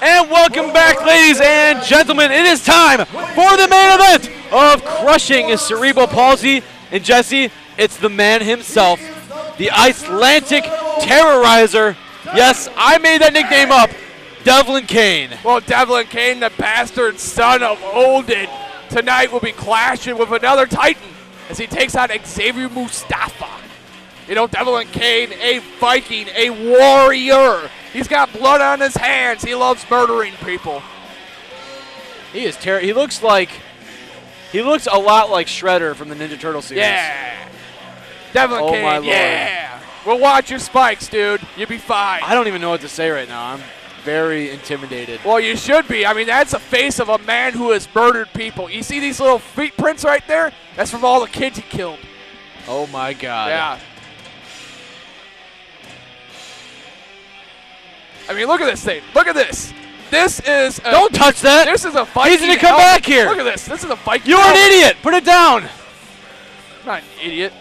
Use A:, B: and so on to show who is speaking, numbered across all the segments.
A: And welcome back, ladies and gentlemen. It is time for the main event of Crushing Cerebral Palsy. And Jesse, it's the man himself, the Icelandic Terrorizer. Yes, I made that nickname up, Devlin Kain.
B: Well, Devlin Kain, the Bastard Son of Odin, tonight will be clashing with another Titan as he takes on Xavier Mustafa. You know, Devlin Kain, a Viking, a warrior. He's got blood on his hands. He loves murdering people.
A: He is terrible. He looks a lot like Shredder from the Ninja Turtle series.
B: Yeah. Devlin
A: Oh
B: Kain,
A: my Lord.
B: yeah. Well, watch your spikes, dude. You'll be fine.
A: I don't even know what to say right now. I'm very intimidated.
B: Well, you should be. I mean, that's the face of a man who has murdered people. You see these little feet prints right there? That's from all the kids he killed.
A: Oh my God.
B: Yeah. I mean, look at this thing. Look at this. This is a,
A: Don't touch that.
B: This is a Viking.
A: He's going to come back here.
B: Look at this. This is a Viking.
A: You're an idiot. Put it down.
B: I'm not an idiot.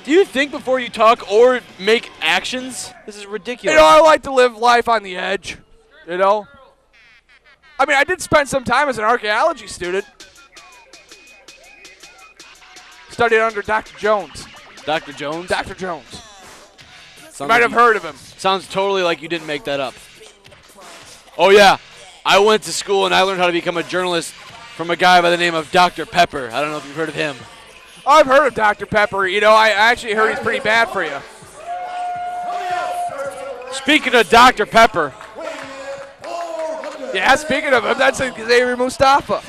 A: Do you think before you talk or make actions? This is ridiculous.
B: You know, I like to live life on the edge. You know? I mean, I did spend some time as an archaeology student. Studied under Dr. Jones.
A: Dr. Jones?
B: Dr. Jones. You
A: Sounds
B: might
A: like
B: have heard of him.
A: Sounds totally like you didn't make that up. Oh, yeah. I went to school and I learned how to become a journalist from a guy by the name of Dr. Pepper. I don't know if you've heard of him.
B: I've heard of Dr. Pepper. You know, I actually heard he's pretty bad for you.
A: Speaking of Dr. Pepper.
B: Yeah, speaking of him, that's Xavier Mustafa.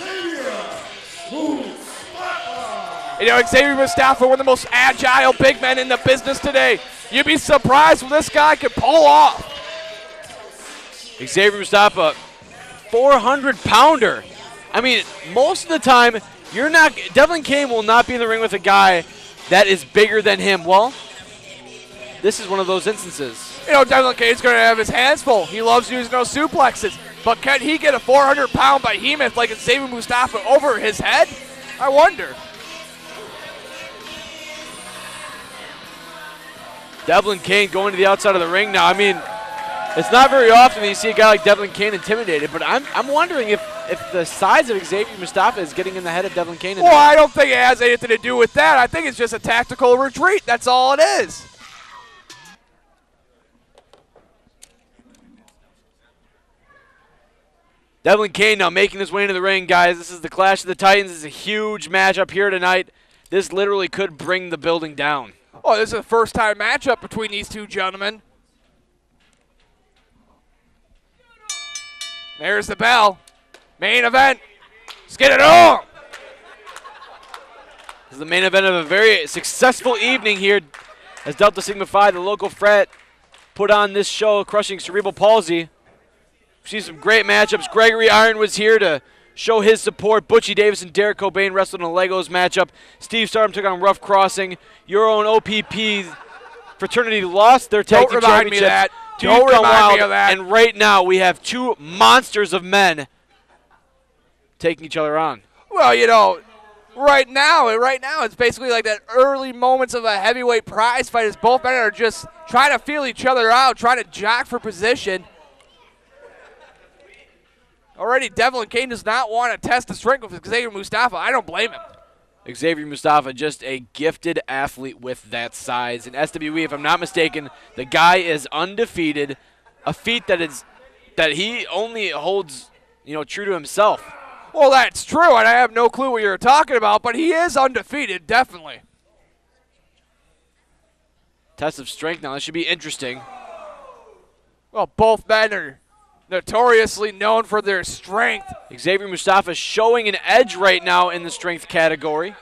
B: You know, Xavier Mustafa, one of the most agile big men in the business today. You'd be surprised what this guy could pull off.
A: Xavier Mustafa, 400-pounder. I mean, most of the time, Devlin Kain will not be in the ring with a guy that is bigger than him. Well, this is one of those instances.
B: You know, Devlin Kain's going to have his hands full. He loves using those suplexes. But can he get a 400-pound behemoth like Xavier Mustafa over his head? I wonder.
A: Devlin Kain going to the outside of the ring now. I mean, it's not very often that you see a guy like Devlin Kain intimidated, but I'm wondering if the size of Xavier Mustafa is getting in the head of Devlin Kain.
B: Well, I don't think it has anything to do with that. I think it's just a tactical retreat. That's all it is.
A: Devlin Kain now making his way into the ring, guys. This is the Clash of the Titans. This is a huge matchup here tonight. This literally could bring the building down.
B: Oh, this is a first-time matchup between these two gentlemen. There's the bell. Main event. Let's get it on.
A: This is the main event of a very successful evening here as Delta Sigma Phi, the local frat, put on this show, Crushing Cerebral Palsy. See some great matchups. Gregory Iron was here to show his support. Butchie Davis and Derek Cobain wrestled in a Legos matchup. Steve Stardom took on Rough Crossing. Your own OPP fraternity lost their tag team championship.
B: Don't remind me of that.
A: And right now we have two monsters of men taking each other on.
B: Well, you know, right now it's basically like that early moments of a heavyweight prize fight as both men are just trying to feel each other out, trying to jock for position. Already, Devlin Kain does not want to test the strength with Xavier Mustafa. I don't blame him.
A: Xavier Mustafa, just a gifted athlete with that size. In SWE, if I'm not mistaken, the guy is undefeated, a feat that he only holds, true to himself.
B: Well, that's true, and I have no clue what you're talking about, but he is undefeated, definitely.
A: Test of strength now. This should be interesting.
B: Well, both men are notoriously known for their strength.
A: Xavier Mustafa showing an edge right now in the strength category.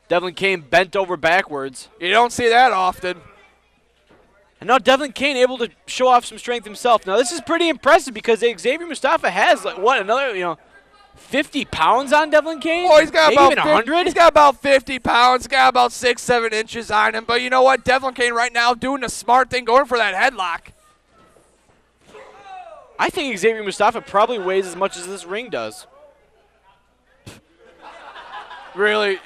A: Devlin Kain bent over backwards.
B: You don't see that often.
A: And now Devlin Kain able to show off some strength himself. Now this is pretty impressive because Xavier Mustafa has another 50 pounds on Devlin Kain?
B: Well, he's got
A: maybe
B: about
A: even 100.
B: He's got about 50 pounds. He's got about 6-7 inches on him. But you know what? Devlin Kain right now doing the smart thing, going for that headlock.
A: I think Xavier Mustafa probably weighs as much as this ring does.
B: Really?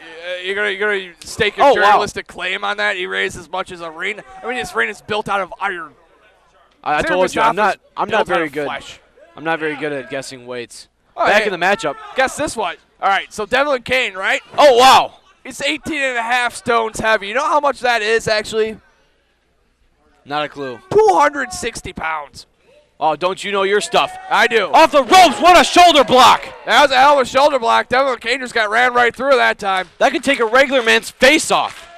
B: You're gonna stake your journalistic claim on that? He weighs as much as a ring? I mean, this ring is built out of iron.
A: I told you, I'm not very good. I'm not very good at guessing weights.
B: Oh,
A: Back
B: hey,
A: in the matchup.
B: Guess this one. All right, so Devlin Kain, right?
A: Oh, wow.
B: He's 18.5 stones heavy. You know how much that is, actually?
A: Not a clue.
B: 260 pounds.
A: Oh, don't you know your stuff?
B: I do.
A: Off the ropes, what a shoulder block.
B: That was a hell of a shoulder block. Devlin Kain just got ran right through that time.
A: That could take a regular man's face off.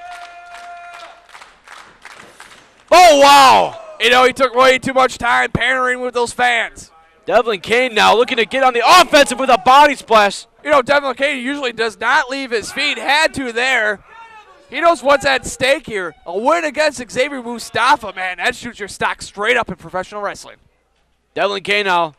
A: Oh, wow.
B: You know, he took way too much time pandering with those fans.
A: Devlin Kain now looking to get on the offensive with a body splash.
B: You know, Devlin Kain usually does not leave his feet. Had to there. He knows what's at stake here. A win against Xavier Mustafa, man. That shoots your stock straight up in professional wrestling.
A: Devlin Kain now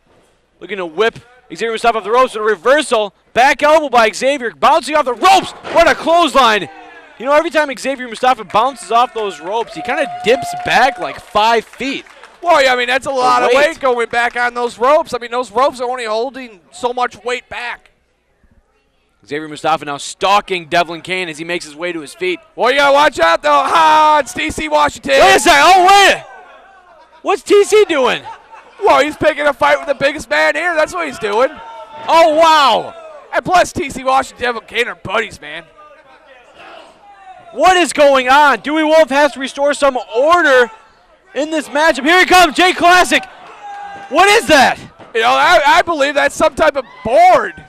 A: looking to whip Xavier Mustafa off the ropes with a reversal. Back elbow by Xavier, bouncing off the ropes. What a clothesline. You know, every time Xavier Mustafa bounces off those ropes, he kind of dips back like 5 feet.
B: Well, yeah, I mean, that's a lot of weight going back on those ropes. I mean, those ropes are only holding so much weight back.
A: Xavier Mustafa now stalking Devlin Kain as he makes his way to his feet.
B: Well, you got to watch out, though. Ha, it's TC Washington.
A: Wait a second. Oh, wait. What's TC doing?
B: Well, he's picking a fight with the biggest man here. That's what he's doing.
A: Oh, wow.
B: And plus, TC Washington and Devlin Kain are buddies, man.
A: What is going on? Dewey Wolf has to restore some order in this matchup. Here he comes, Jay Classic. What is that?
B: You know, I believe that's some type of board.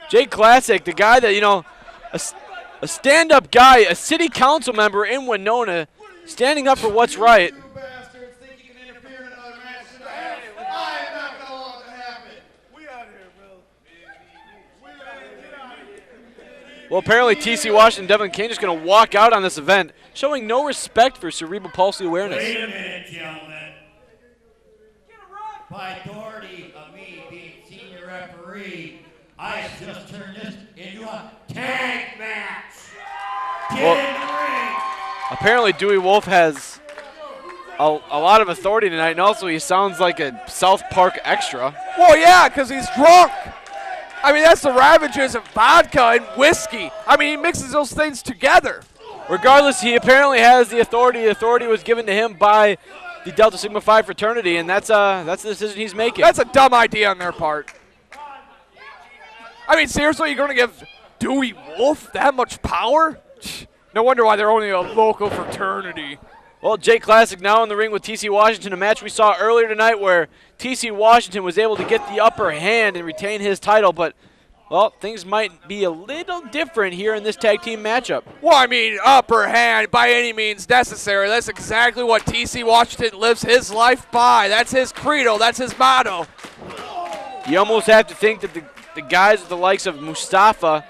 A: Jay Classic, the guy that, you know, a stand-up guy, a city council member in Winona, standing up for what's right. Well, apparently TC Washington and Devlin Kain just going to walk out on this event, showing no respect for cerebral palsy awareness.
C: Wait a minute, gentlemen. By authority of me being senior referee, I have just turned this into a tag match. Get in the ring.
A: Apparently Dewey Wolf has a lot of authority tonight, and also he sounds like a South Park extra.
B: Well, yeah, because he's drunk. I mean, that's the ravages of vodka and whiskey. I mean, he mixes those things together.
A: Regardless, he apparently has the authority. The authority was given to him by the Delta Sigma Phi fraternity, and that's the decision he's making.
B: That's a dumb idea on their part. I mean, seriously, you're going to give Dewey Wolf that much power? No wonder why they're only a local fraternity.
A: Well, Jay Classic now in the ring with TC Washington, a match we saw earlier tonight where TC Washington was able to get the upper hand and retain his title, but, well, things might be a little different here in this tag team matchup.
B: Well, I mean, upper hand by any means necessary. That's exactly what TC Washington lives his life by. That's his credo. That's his motto.
A: You almost have to think that the guys with the likes of Mustafa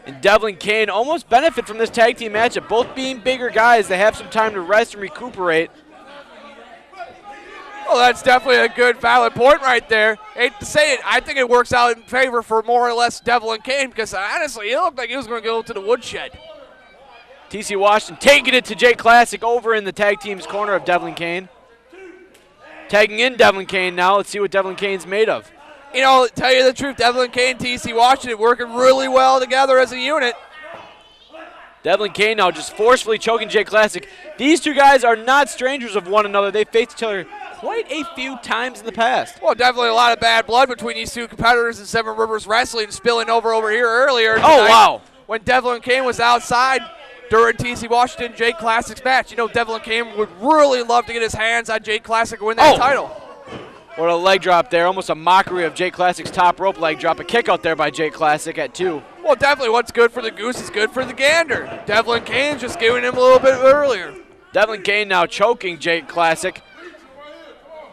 A: and Devlin Kain almost benefit from this tag team matchup, both being bigger guys that have some time to rest and recuperate.
B: Well, that's definitely a good, valid point right there. Hate to say it, I think it works out in favor for more or less Devlin Kain because honestly, he looked like he was going to go to the woodshed.
A: TC Washington taking it to Jay Classic over in the tag team's corner of Devlin Kain. Tagging in Devlin Kain now. Let's see what Devlin Kain's made of.
B: You know, tell you the truth, Devlin Kain, TC Washington working really well together as a unit.
A: Devlin Kain now just forcefully choking Jay Classic. These two guys are not strangers of one another. They faced each other quite a few times in the past.
B: Well, definitely a lot of bad blood between these two competitors in Seven Rivers Wrestling spilling over here earlier tonight.
A: Oh, wow.
B: When Devlin Kain was outside during TC Washington Jay Classic's match. You know, Devlin Kain would really love to get his hands on Jay Classic and win that title.
A: What a leg drop there. Almost a mockery of Jay Classic's top rope leg drop. A kick out there by Jay Classic at 2.
B: Well, definitely what's good for the goose is good for the gander. Devlin Kain just giving him a little bit earlier.
A: Devlin Kain now choking Jay Classic.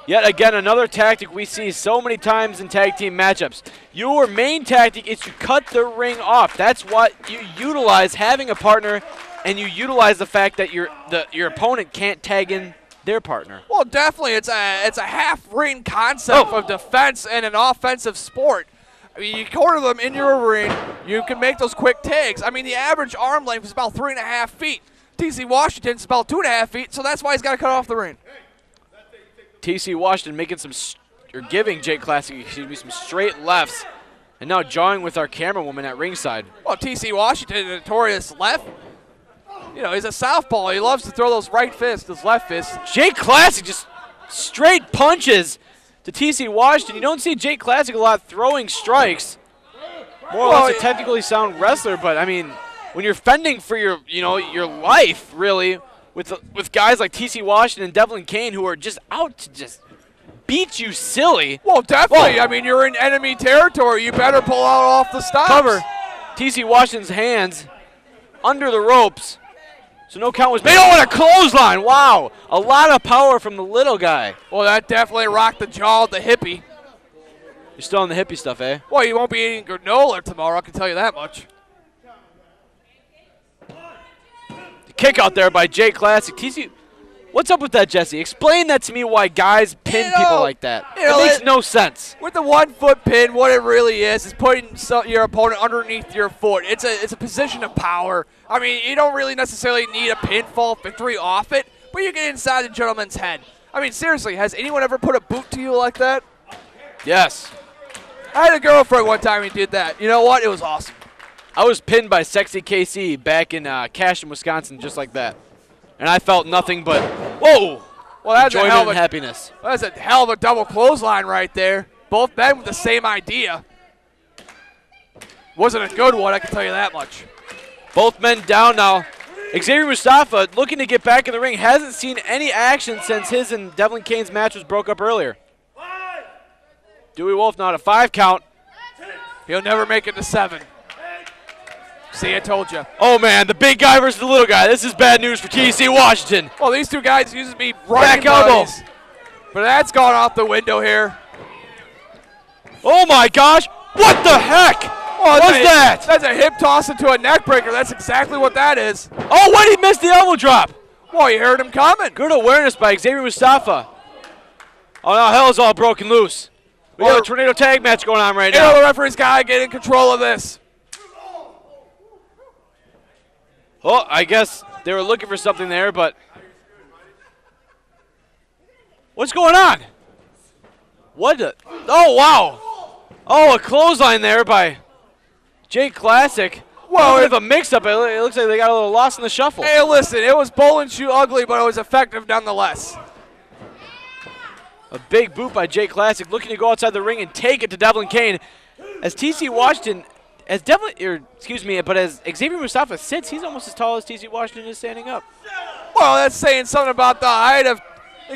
A: Yet again, another tactic we see so many times in tag team matchups. Your main tactic is to cut the ring off. That's what you utilize, having a partner, and you utilize the fact that your opponent can't tag in their partner.
B: Well, definitely, it's a half-ring concept of defense and an offensive sport. I mean, you corner them in your ring, you can make those quick tags. I mean, the average arm length is about 3.5 feet. TC Washington's about 2.5 feet, so that's why he's got to cut off the ring.
A: TC Washington making giving Jay Classic, some straight lefts, and now jawing with our camera woman at ringside.
B: Well, TC Washington, a notorious left. You know, he's a southpaw. He loves to throw those right fists, those left fists.
A: Jay Classic just straight punches to TC Washington. You don't see Jake Classic a lot throwing strikes. More or less a technically sound wrestler, but I mean, when you're fending for your, your life, really, with guys like TC Washington and Devlin Kain who are just out to just beat you silly.
B: Well, definitely. I mean, you're in enemy territory. You better pull out off the stops.
A: Cover. TC Washington's hands under the ropes. So no count was made. Oh, and a clothesline. Wow. A lot of power from the little guy.
B: Well, that definitely rocked the jaw of the hippie.
A: You're still on the hippie stuff, eh?
B: Well, you won't be eating granola tomorrow, I can tell you that much.
A: The kick out there by Jay Classic. TC, what's up with that, Jesse? Explain that to me, why guys pin people like that. It makes no sense.
B: With the 1 foot pin, what it really is putting your opponent underneath your foot. It's a position of power. I mean, you don't really necessarily need a pinfall victory off it, but you get inside the gentleman's head. I mean, seriously, has anyone ever put a boot to you like that?
A: Yes.
B: I had a girlfriend one time who did that. You know what? It was awesome.
A: I was pinned by Sexy KC back in Cashin, Wisconsin, just like that. And I felt nothing but, whoa,
B: well, that's
A: enjoyment and happiness.
B: That's a hell of a double clothesline right there. Both men with the same idea. Wasn't a good one, I can tell you that much.
A: Both men down now. Xavier Mustafa, looking to get back in the ring, hasn't seen any action since his and Devlin Kain's match was broke up earlier. Dewey Wolf now at a 5 count.
B: He'll never make it to 7. See, I told you.
A: Oh, man, the big guy versus the little guy. This is bad news for TC Washington.
B: Well, these two guys used to be running
A: back elbow.
B: But that's gone off the window here.
A: Oh, my gosh. What the heck? What's that?
B: That's a hip toss into a neck breaker. That's exactly what that is.
A: Oh, what? He missed the elbow drop.
B: Well, you heard him coming.
A: Good awareness by Xavier Mustafa. Oh, now hell's all broken loose. We got a tornado tag match going on right now.
B: The referee's got to get in control of this.
A: Oh, I guess they were looking for something there, but what's going on? What the? Oh, wow. Oh, a clothesline there by Jake Classic. Well, a bit of a mix-up. It looks like they got a little lost in the shuffle.
B: Hey, listen, it was bowl and shoe ugly, but it was effective nonetheless.
A: A big boot by Jake Classic, looking to go outside the ring and take it to Devlin Kain. As TC Washington, as Xavier Mustafa sits, he's almost as tall as TC Washington is standing up.
B: Well, that's saying something about the height of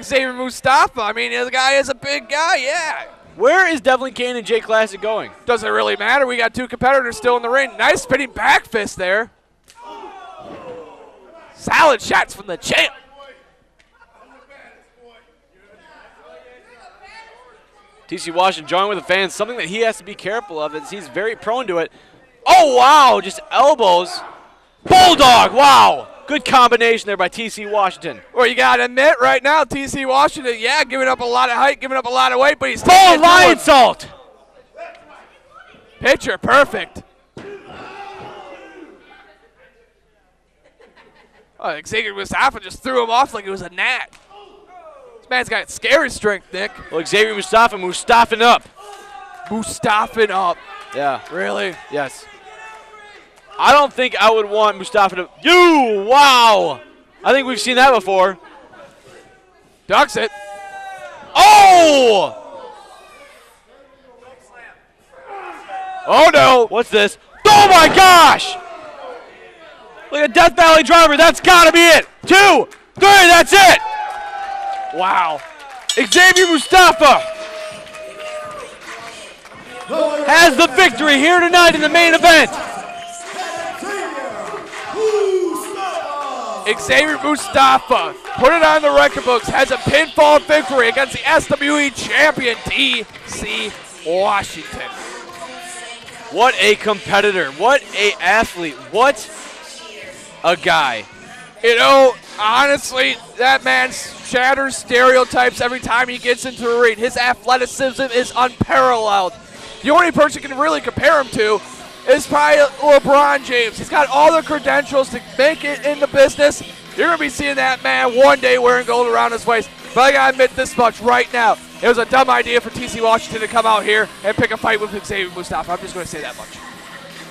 B: Xavier Mustafa. I mean, the guy is a big guy, yeah.
A: Where is Devlin Kain and Jake Classic going?
B: Doesn't really matter. We got two competitors still in the ring. Nice spinning back fist there. Solid shots from the champ.
A: TC Washington joining with the fans, something that he has to be careful of, as he's very prone to it. Oh, wow, just elbows. Bulldog, wow. Good combination there by TC Washington.
B: Well, you got to admit right now, TC Washington, yeah, giving up a lot of height, giving up a lot of weight, but he's
A: full lion salt.
B: Picture perfect. Oh, Xavier Mustafa just threw him off like it was a gnat. This man's got scary strength, Nick.
A: Well, Xavier Mustafa, Mustafa'ing up.
B: Mustafa'ing up.
A: Yeah.
B: Really?
A: Yes. I don't think I would want Mustafa to. Wow. I think we've seen that before.
B: Ducks it.
A: Oh! Oh, no. What's this? Oh, my gosh. Look at Death Valley Driver. That's got to be it. 2, 3, that's it. Wow. Xavier Mustafa has the victory here tonight in the main event.
B: Xavier Mustafa, put it on the record books, has a pinfall victory against the SWE champion, TC Washington.
A: What a competitor. What a athlete. What a guy.
B: You know, honestly, that man shatters stereotypes every time he gets into the ring. His athleticism is unparalleled. The only person you can really compare him to is probably LeBron James. He's got all the credentials to make it in the business. You're going to be seeing that man one day wearing gold around his waist. But I got to admit this much right now. It was a dumb idea for TC Washington to come out here and pick a fight with Xavier Mustafa. I'm just going to say that much.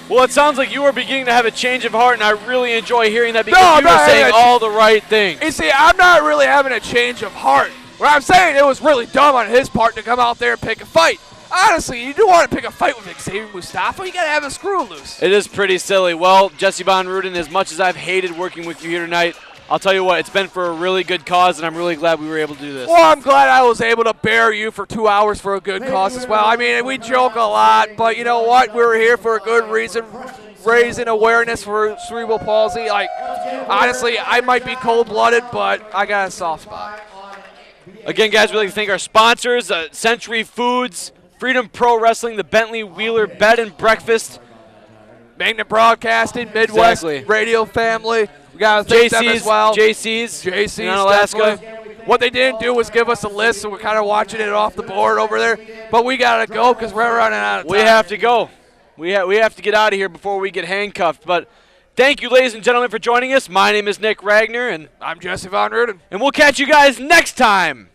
A: Well, it sounds like you are beginning to have a change of heart, and I really enjoy hearing that because you are saying all the right things.
B: You see, I'm not really having a change of heart. What I'm saying, it was really dumb on his part to come out there and pick a fight. Honestly, you do want to pick a fight with Xavier Mustafa, you got to have a screw loose.
A: It is pretty silly. Well, Jesse Von Ruden, as much as I've hated working with you here tonight, I'll tell you what, it's been for a really good cause, and I'm really glad we were able to do this.
B: Well, I'm glad I was able to bear you for 2 hours for a good cause as well. I mean, we joke a lot, but you know what? We were here for a good reason, raising awareness for cerebral palsy. Like, honestly, I might be cold-blooded, but I got a soft spot.
A: Again, guys, we'd like to thank our sponsors, Century Foods, Freedom Pro Wrestling, the Bentley Wheeler Bed and Breakfast,
B: Magnet Broadcasting, Midwest Radio Family. We got to thank them as well.
A: JC's
B: in
A: Alaska.
B: Definitely. What they didn't do was give us a list, so we're kind of watching it off the board over there. But we got to go because we're running out of time.
A: We have to go. We have to get out of here before we get handcuffed. But thank you, ladies and gentlemen, for joining us. My name is Nick Ragnar, and
B: I'm Jesse Von Ruden.
A: And we'll catch you guys next time.